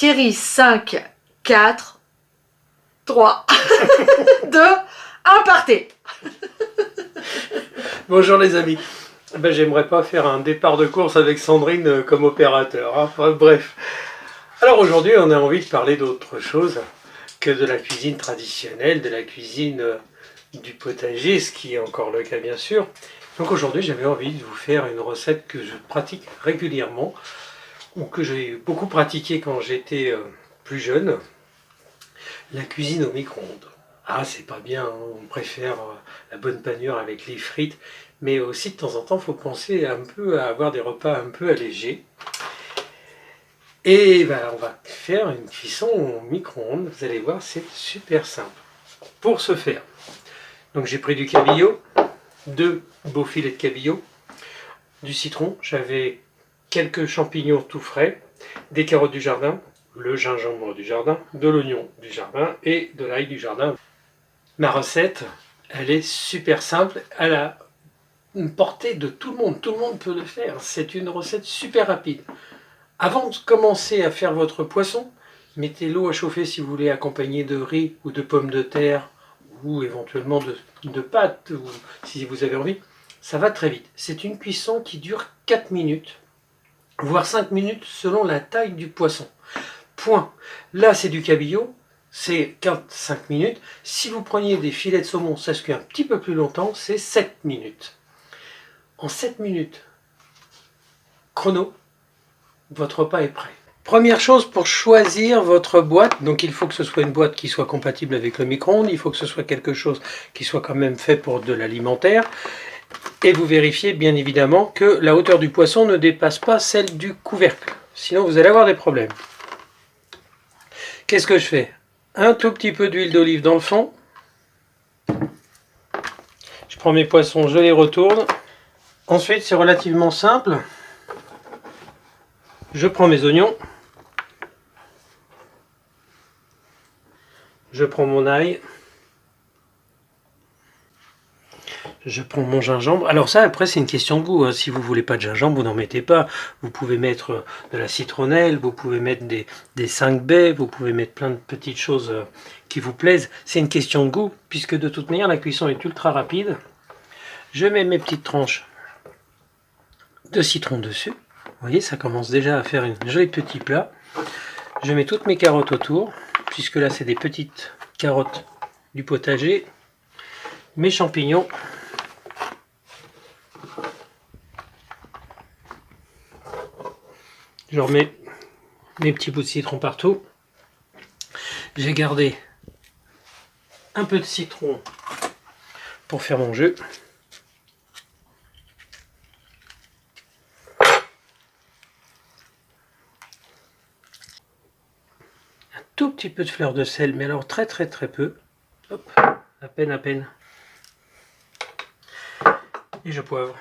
Thierry, 5, 4, 3, 2, 1, partez. Bonjour les amis. Ben, j'aimerais pas faire un départ de course avec Sandrine comme opérateur. Hein. Enfin, bref. Alors aujourd'hui, on a envie de parler d'autre chose que de la cuisine traditionnelle, de la cuisine du potager, ce qui est encore le cas bien sûr. Donc aujourd'hui, j'avais envie de vous faire une recette que je pratique régulièrement, ou que j'ai beaucoup pratiqué quand j'étais plus jeune, la cuisine au micro-ondes. Ah, c'est pas bien, hein, on préfère la bonne panure avec les frites, mais aussi de temps en temps, il faut penser un peu à avoir des repas un peu allégés. Et ben, on va faire une cuisson au micro-ondes, vous allez voir, c'est super simple. Pour ce faire, donc j'ai pris du cabillaud, 2 beaux filets de cabillaud, du citron, j'avais quelques champignons tout frais, des carottes du jardin, le gingembre du jardin, de l'oignon du jardin et de l'ail du jardin. Ma recette, elle est super simple, elle a une portée de tout le monde peut le faire, c'est une recette super rapide. Avant de commencer à faire votre poisson, mettez l'eau à chauffer si vous voulez accompagner de riz ou de pommes de terre ou éventuellement de pâtes ou si vous avez envie. Ça va très vite. C'est une cuisson qui dure 4 minutes, voire 5 minutes selon la taille du poisson. Point. Là, c'est du cabillaud, c'est 4-5 minutes. Si vous preniez des filets de saumon, ça se cuit un petit peu plus longtemps, c'est 7 minutes. En 7 minutes, chrono, votre repas est prêt. Première chose pour choisir votre boîte, donc il faut que ce soit une boîte qui soit compatible avec le micro-ondes, il faut que ce soit quelque chose qui soit quand même fait pour de l'alimentaire. Et vous vérifiez bien évidemment que la hauteur du poisson ne dépasse pas celle du couvercle. Sinon vous allez avoir des problèmes. Qu'est-ce que je fais? Un tout petit peu d'huile d'olive dans le fond. Je prends mes poissons, je les retourne. Ensuite c'est relativement simple. Je prends mes oignons. Je prends mon ail. Je prends mon gingembre. Alors ça, après, c'est une question de goût. Hein. Si vous voulez pas de gingembre, vous n'en mettez pas. Vous pouvez mettre de la citronnelle, vous pouvez mettre des 5 baies, vous pouvez mettre plein de petites choses qui vous plaisent. C'est une question de goût, puisque de toute manière, la cuisson est ultra rapide. Je mets mes petites tranches de citron dessus. Vous voyez, ça commence déjà à faire une jolie petit plat. Je mets toutes mes carottes autour, puisque là, c'est des petites carottes du potager. Mes champignons. Je remets mes petits bouts de citron partout. J'ai gardé un peu de citron pour faire mon jus. Un tout petit peu de fleur de sel, mais alors très peu. Hop, à peine. Et je poivre.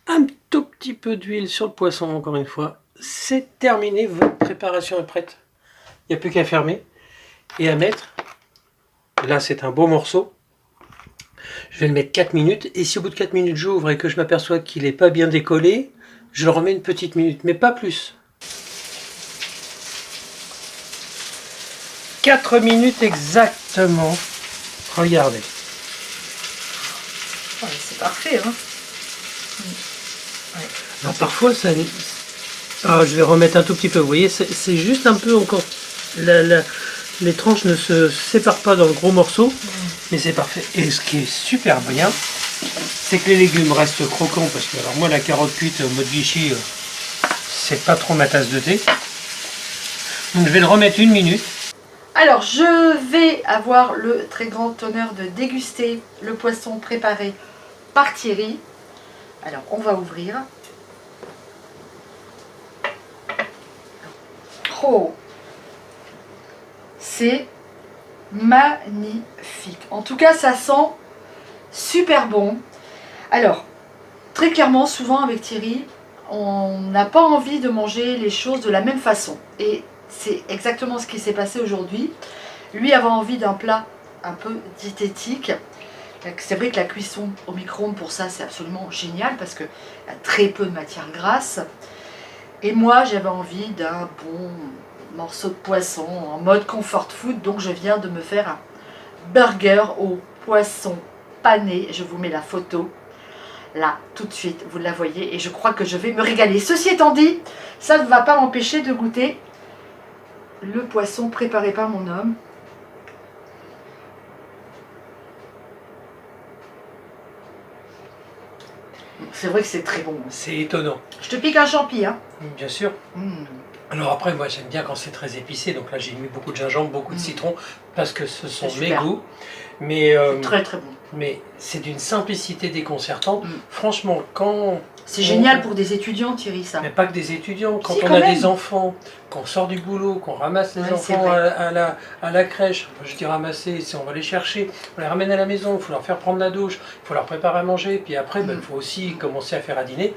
Un tout petit peu d'huile sur le poisson, encore une fois. C'est terminé, votre préparation est prête. Il n'y a plus qu'à fermer et à mettre. Là, c'est un beau morceau. Je vais le mettre 4 minutes. Et si au bout de 4 minutes, j'ouvre et que je m'aperçois qu'il n'est pas bien décollé, je le remets une petite minute, mais pas plus. 4 minutes exactement. Regardez. Ouais, c'est parfait, hein. Ouais. Alors parfois, ça... Ah, je vais remettre un tout petit peu. Vous voyez, c'est juste un peu encore... Les tranches ne se séparent pas dans le gros morceau, mais c'est parfait. Et ce qui est super bien, c'est que les légumes restent croquants, parce que alors moi, la carotte cuite en mode vichy, c'est pas trop ma tasse de thé. Donc je vais le remettre 1 minute. Alors, je vais avoir le très grand honneur de déguster le poisson préparé par Thierry. Alors, on va ouvrir. Oh, c'est magnifique. En tout cas, ça sent super bon. Alors, très clairement, souvent avec Thierry, on n'a pas envie de manger les choses de la même façon. Et c'est exactement ce qui s'est passé aujourd'hui. Lui avait envie d'un plat un peu diététique. C'est vrai que la cuisson au micro-ondes pour ça c'est absolument génial parce qu'il y a très peu de matière grasse. Et moi j'avais envie d'un bon morceau de poisson en mode comfort food, donc je viens de me faire un burger au poisson pané. Je vous mets la photo là tout de suite, vous la voyez, et je crois que je vais me régaler. Ceci étant dit, ça ne va pas m'empêcher de goûter le poisson préparé par mon homme. C'est vrai que c'est très bon. C'est étonnant. Je te pique un champi, hein. Bien sûr. Alors après, moi j'aime bien quand c'est très épicé, donc là j'ai mis beaucoup de gingembre, beaucoup de citron, parce que ce sont mes goûts. Mais très très bon. Mais c'est d'une simplicité déconcertante. Franchement, quand... C'est génial pour des étudiants, Thierry, ça. Mais pas que des étudiants. Quand si, on a des enfants, qu'on sort du boulot, qu'on ramasse les enfants à la crèche, je dis ramasser, si on va les chercher, on les ramène à la maison, il faut leur faire prendre la douche, il faut leur préparer à manger, puis après, il faut aussi commencer à faire à dîner.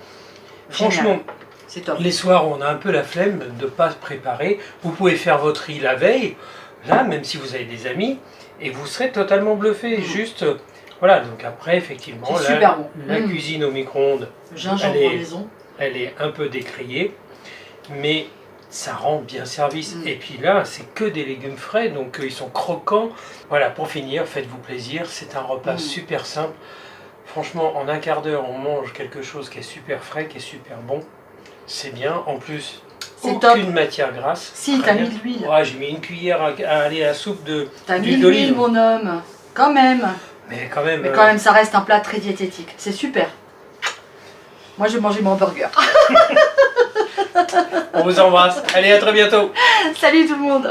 Franchement, c'est top. Les soirs où on a un peu la flemme de ne pas se préparer, vous pouvez faire votre riz la veille, là, même si vous avez des amis, et vous serez totalement bluffé. Juste, voilà, donc après, effectivement, la cuisine au micro-ondes, elle est un peu décriée, mais ça rend bien service. Et puis là, c'est que des légumes frais, donc ils sont croquants. Voilà, pour finir, faites-vous plaisir, c'est un repas super simple. Franchement, en un quart d'heure, on mange quelque chose qui est super frais, qui est super bon. C'est bien, en plus, aucune matière grasse. Si, t'as mis de l'huile. Ouais, j'ai mis une cuillère à aller à la soupe d'huile d'olive. T'as mis de l'huile, mon homme, quand même. Mais quand même, ça reste un plat très diététique. C'est super. Moi, je vais manger mon burger. On vous embrasse. Allez, à très bientôt. Salut tout le monde.